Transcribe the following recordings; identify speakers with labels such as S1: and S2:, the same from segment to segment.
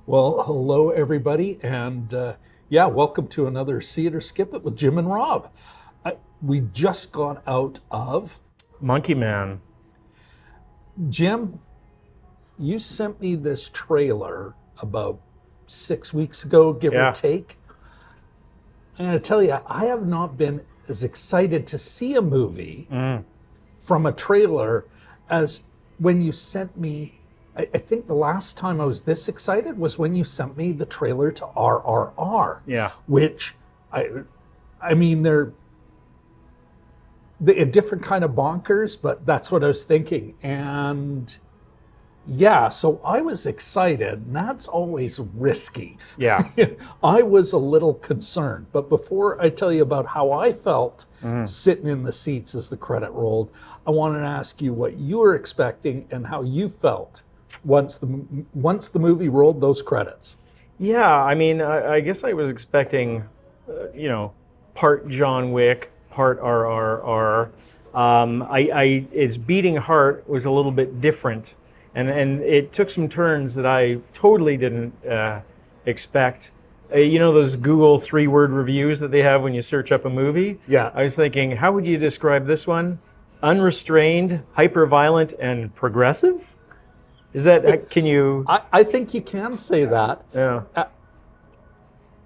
S1: Well, hello everybody, and welcome to another See It or Skip It with Jim and Rob. We just got out of
S2: Monkey Man.
S1: Jim. You sent me this trailer about 6 weeks ago, give or
S2: Yeah.
S1: take. And I tell you, I have not been as excited to see a movie from a trailer as when you sent me. I think the last time I was this excited was when you sent me the trailer to RRR.
S2: Yeah.
S1: Which I mean, they're a different kind of bonkers, but that's what I was thinking. And yeah, so I was excited, and that's always risky.
S2: Yeah.
S1: I was a little concerned, but before I tell you about how I felt sitting in the seats as the credit rolled, I wanted to ask you what you were expecting and how you felt once the movie rolled those credits.
S2: Yeah. I mean, I guess I was expecting, part John Wick, part RRR. Its beating heart was a little bit different, and it took some turns that I totally didn't expect. Those Google 3-word reviews that they have when you search up a movie?
S1: Yeah.
S2: I was thinking, how would you describe this one? Unrestrained, hyper-violent, and progressive? Is that, can you?
S1: I think you can say that.
S2: Yeah.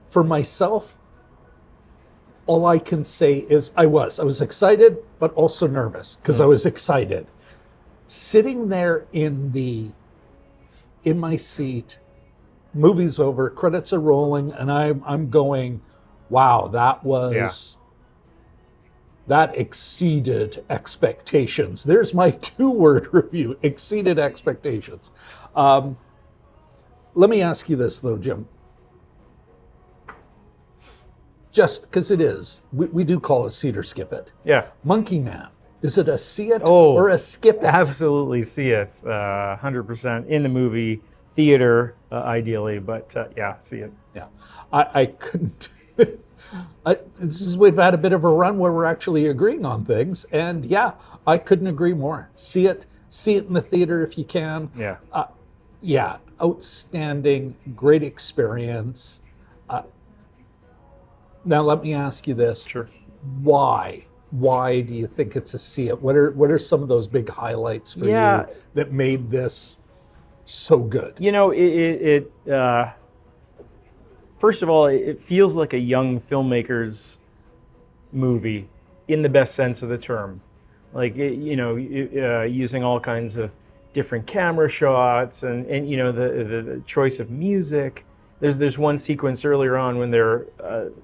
S1: For myself, all I can say is I was excited, but also nervous because I was excited. Sitting there in my seat, movie's over, credits are rolling, and I'm going, wow, that exceeded expectations. There's my 2-word review, exceeded expectations. Let me ask you this though, Jim. Just because it is, we do call it See It or Skip It.
S2: Yeah.
S1: Monkey Man, is it a see it or a skip it?
S2: Absolutely see it, 100% in the movie theater, ideally, but yeah, see it.
S1: Yeah, I couldn't. We've had a bit of a run where we're actually agreeing on things, and yeah, I couldn't agree more. See it in the theater if you can.
S2: Yeah.
S1: Yeah, outstanding, great experience. Now let me ask you this:
S2: Sure.
S1: Why? Why do you think it's a see it? What are some of those big highlights for
S2: Yeah.
S1: you that made this so good?
S2: First of all, it feels like a young filmmaker's movie in the best sense of the term. Like, using all kinds of different camera shots and the choice of music. There's one sequence earlier on when they're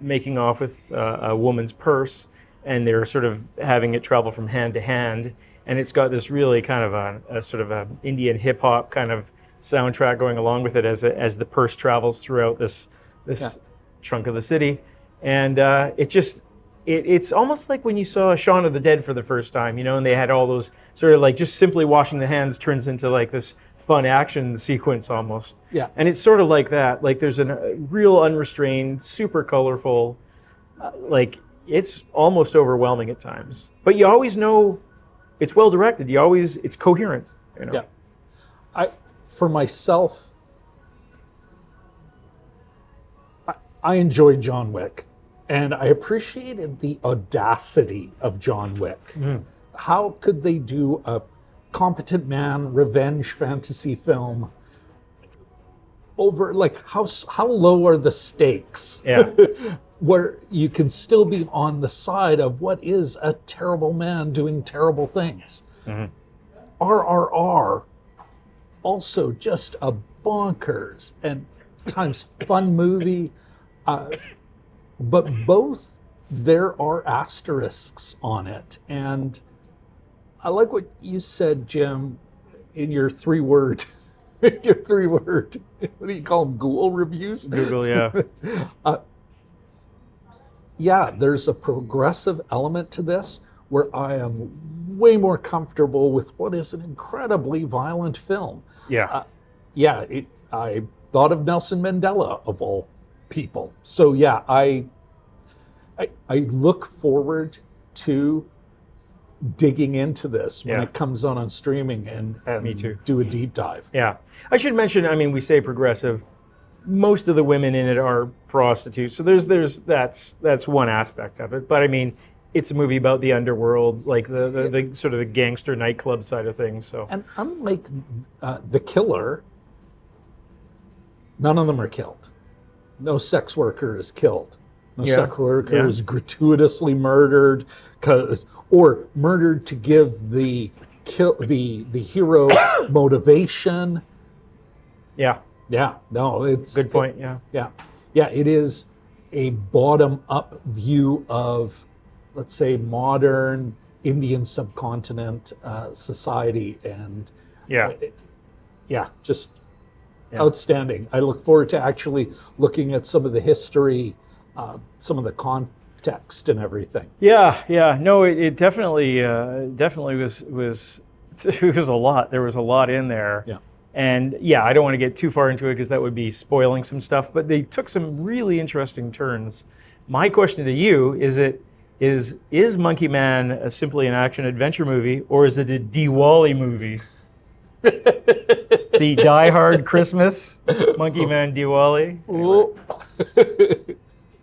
S2: making off with a woman's purse, and they're sort of having it travel from hand to hand, and it's got this really kind of a sort of a Indian hip hop kind of soundtrack going along with it as the purse travels throughout this chunk of the city, and it's almost like when you saw Shaun of the Dead for the first time, and they had all those sort of like just simply washing the hands turns into like this fun action sequence almost.
S1: Yeah.
S2: And it's sort of like that. Like there's a real unrestrained, super colorful, like it's almost overwhelming at times. But you always know it's well directed. It's coherent.
S1: Yeah. For myself, I enjoyed John Wick, and I appreciated the audacity of John Wick. How could they do a competent man revenge fantasy film over, like, how low are the stakes?
S2: Yeah.
S1: Where you can still be on the side of what is a terrible man doing terrible things. RRR, also just a bonkers and times fun movie. But both, there are asterisks on it. And I like what you said, Jim, in your 3-word, what do you call them, Google reviews?
S2: Google, yeah.
S1: Yeah, there's a progressive element to this where I am way more comfortable with what is an incredibly violent film.
S2: Yeah.
S1: I thought of Nelson Mandela of all people. So yeah, I look forward to digging into this when
S2: Yeah.
S1: it comes on streaming and
S2: Me too.
S1: do a deep dive.
S2: Yeah. I should mention, I mean, we say progressive. Most of the women in it are prostitutes. So that's one aspect of it. But I mean, it's a movie about the underworld, like the sort of the gangster nightclub side of things. So
S1: And unlike The Killer, none of them are killed. No sex worker is killed. No
S2: Yeah.
S1: sex worker
S2: Yeah.
S1: is gratuitously murdered, or murdered to give the hero motivation.
S2: yeah,
S1: Yeah, no, it's
S2: good point. Yeah.
S1: Yeah. It is a bottom-up view of, let's say, modern Indian subcontinent society, and
S2: Yeah.
S1: just
S2: Yeah.
S1: outstanding. I look forward to actually looking at some of the history, some of the context and everything.
S2: Yeah, yeah. No, it definitely was it was a lot. There was a lot in there.
S1: Yeah.
S2: And yeah, I don't want to get too far into it because that would be spoiling some stuff, but they took some really interesting turns. My question to you is Monkey Man simply an action adventure movie, or is it a Diwali movie? See, Die Hard Christmas, Monkey Man Diwali. Anyway,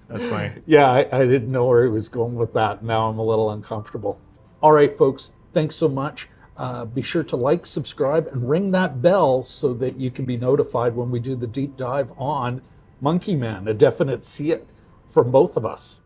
S2: that's fine.
S1: Yeah, I didn't know where he was going with that. Now I'm a little uncomfortable. All right, folks, thanks so much. Be sure to like, subscribe, and ring that bell so that you can be notified when we do the deep dive on Monkey Man, a definite see it from both of us.